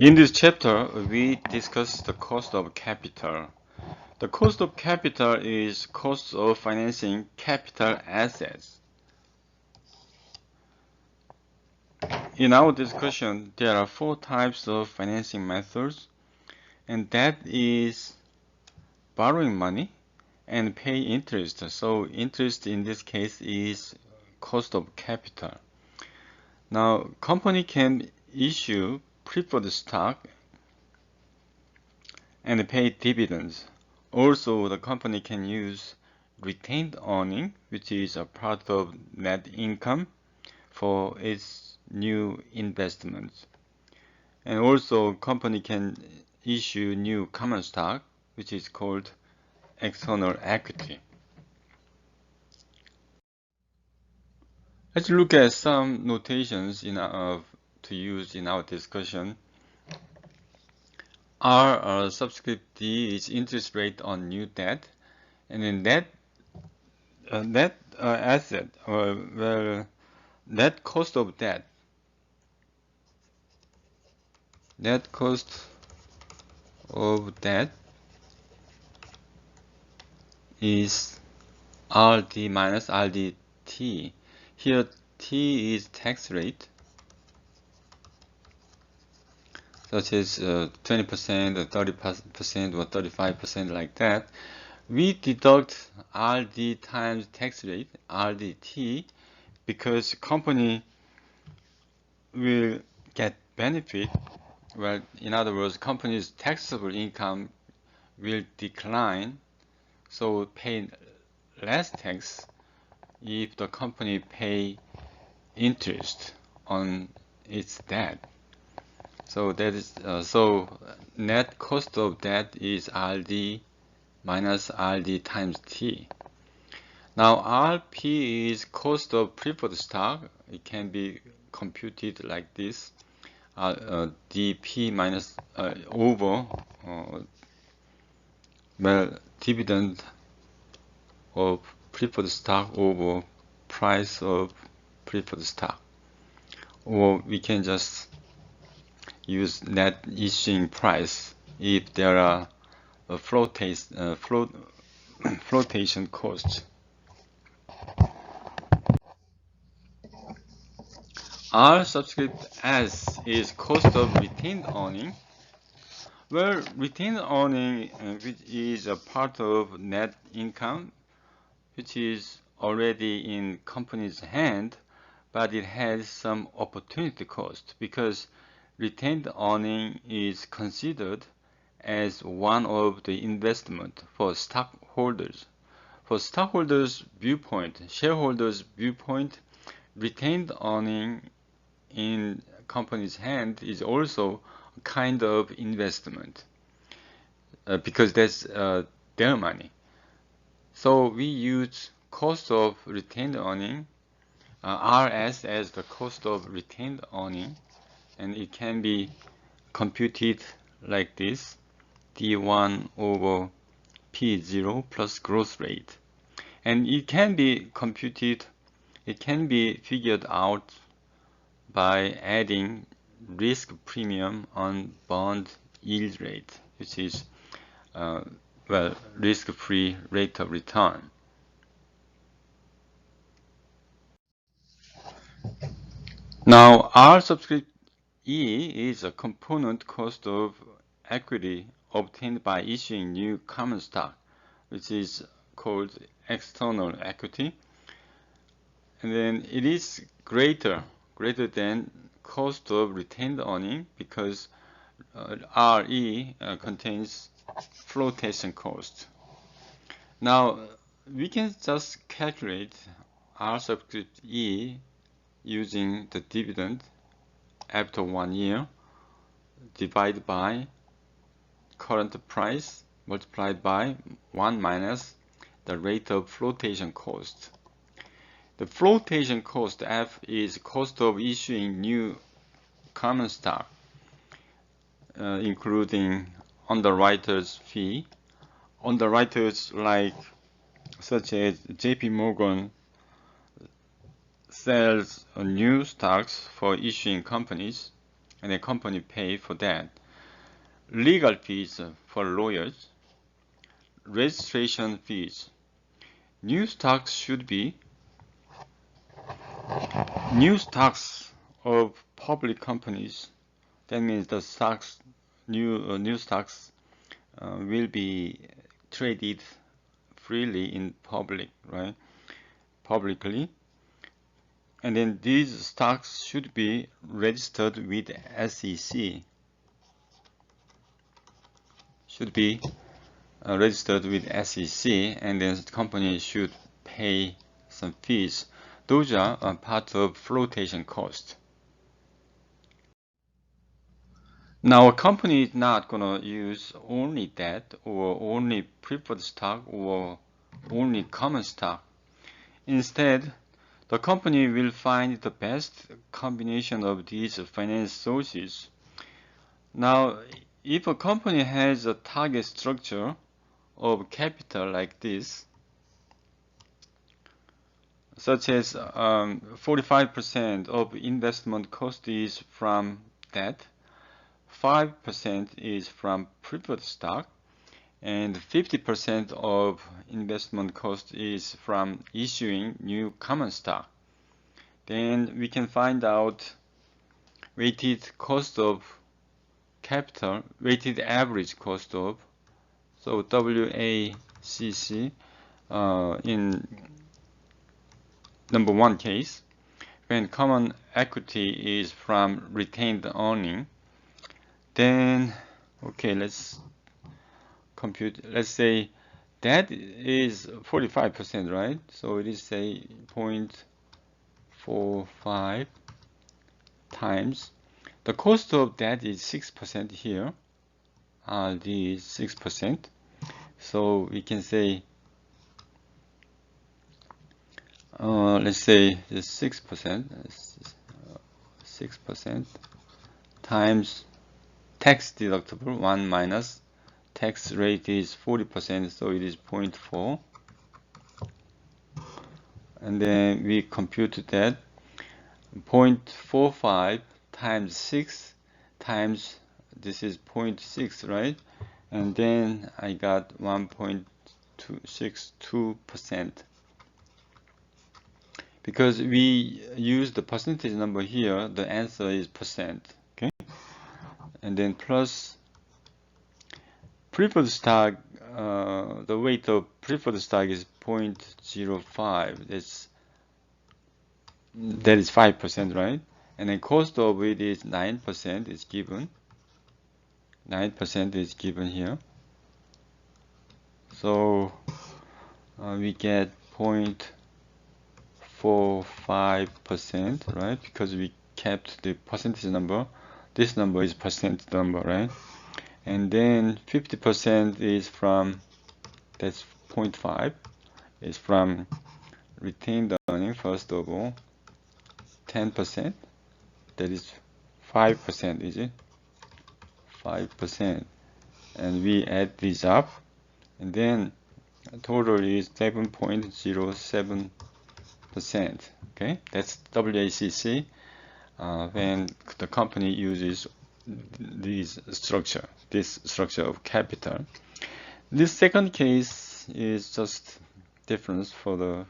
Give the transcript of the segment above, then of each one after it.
In this chapter, we discuss the cost of capital. The cost of capital is cost of financing capital assets. In our discussion, there are four types of financing methods, and that is borrowing money and pay interest. So interest in this case is cost of capital. Now, company can issue preferred stock and pay dividends. Also, the company can use retained earning, which is a part of net income, for its new investments. And also, company can issue new common stock, which is called external equity. Let's look at some notations to use in our discussion. R subscript D is interest rate on new debt, and then net asset, net cost of debt. Net cost of debt is RD minus RDT. Here T is tax rate, such as 20% or 30% or 35% like that. We deduct RD times tax rate, RDT, because company will get benefit. Well, in other words, company's taxable income will decline, so pay less tax if the company pay interest on its debt. So that is so net cost of debt is RD minus RD times T. Now RP is cost of preferred stock. It can be computed like this: DP minus over dividend of preferred stock over price of preferred stock. Or we can just use net issuing price if there are flotation costs. R subscript S is cost of retained earning. Well, retained earning, which is a part of net income, which is already in company's hand, but it has some opportunity cost because retained earning is considered as one of the investment for stockholders. For stockholders' viewpoint, shareholders' viewpoint, retained earning in company's hand is also a kind of investment because that's their money. So we use cost of retained earning, RS, as the cost of retained earning, and it can be computed like this: D1 over P0 plus growth rate. And it can be computed, it can be figured out by adding risk premium on bond yield rate, which is risk-free rate of return. Now R subscript E is a component cost of equity obtained by issuing new common stock, which is called external equity. And then it is greater than cost of retained earning because RE contains flotation cost. Now we can just calculate R subscript E using the dividend after 1 year divided by current price multiplied by 1 minus the rate of flotation cost. The flotation cost, F, is cost of issuing new common stock, including underwriter's fee. Underwriters such as JP Morgan sells new stocks for issuing companies, and the company pay for that. Legal fees for lawyers, registration fees. New stocks of public companies. That means the stocks, new stocks will be traded freely in public, right? Publicly. And then these stocks should be registered with SEC. Should be registered with SEC, and then the company should pay some fees. Those are part of flotation cost. Now, a company is not going to use only debt or only preferred stock or only common stock. Instead, the company will find the best combination of these finance sources. Now, if a company has a target structure of capital like this, such as 45% of investment cost is from debt, 5% is from preferred stock, and 50% of investment cost is from issuing new common stock. Then we can find out weighted average cost of, so WACC in number one case, when common equity is from retained earning. Then, okay, let's compute. Let's say that is 45%, right? So it is say 0.45 times. The cost of that is 6% here. The 6%. So we can say, let's say the 6% times tax deductible 1 minus tax rate is 40%, so it is 0.4. And then we compute that 0.45 times 6 times this is 0.6, right? And then I got 1.262%. Because we use the percentage number here, the answer is percent. Okay, and then plus preferred stock. The weight of preferred stock is 0.05. That is 5%, right? And then cost of it is 9%. Is given. 9% is given here. So we get 0.45%, right? Because we kept the percentage number. This number is percent number, right? And then 50% is from, that's 0.5, is from retained earning, first of all. 10%, that is 5%, is it? 5%. And we add these up, and then total is 7.07%. Okay, that's WACC when the company uses this structure of capital. This second case is just difference for the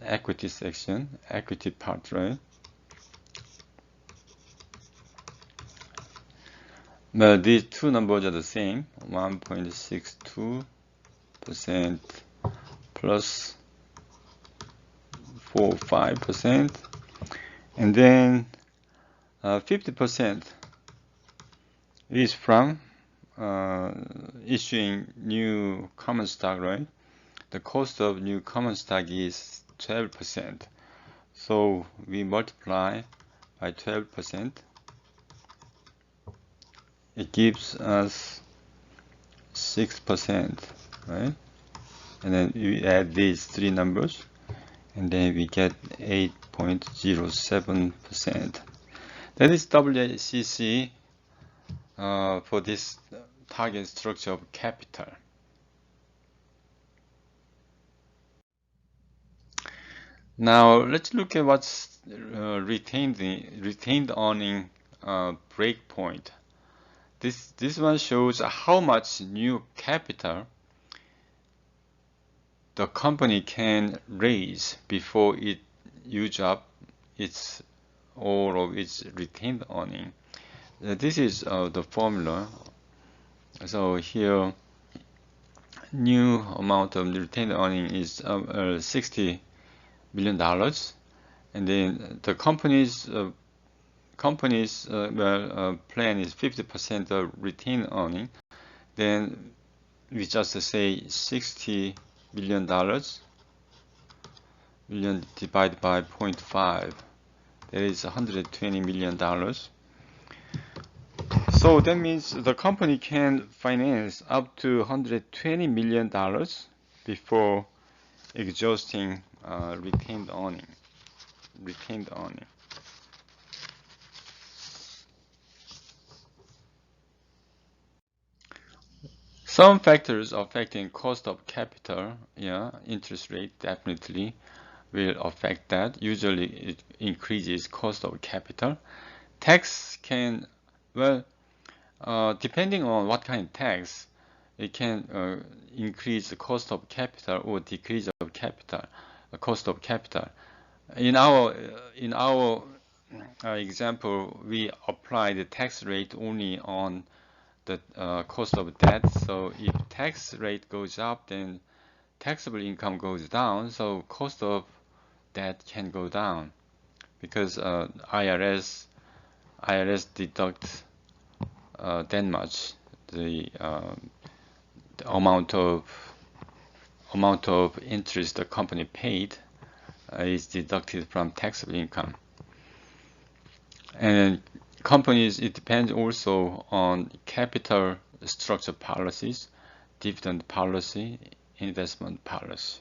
equity section, equity part, right? But these two numbers are the same, 1.62% plus 45%, and then 50% is from issuing new common stock, right? The cost of new common stock is 12%. So we multiply by 12%. It gives us 6%, right? And then we add these three numbers, and then we get 8.07%. That is WACC for this target structure of capital. Now let's look at what's retained earning breakpoint. This one shows how much new capital the company can raise before it use up all of its retained earning. This is the formula. So here, new amount of retained earning is $60 million, and then the company's plan is 50% of retained earning. Then we just say $60 million divided by 0.5. That is $120 million. So that means the company can finance up to $120 million before exhausting retained earning. Some factors affecting cost of capital, interest rate definitely will affect that. Usually it increases cost of capital. Tax can, depending on what kind of tax, it can increase the cost of capital or decrease of capital, cost of capital. In our example, we apply the tax rate only on the cost of debt. So if tax rate goes up, then taxable income goes down. So cost of debt can go down because IRS deducts that much. The amount of interest the company paid is deducted from taxable income. And companies, it depends also on capital structure policies, dividend policy, investment policy.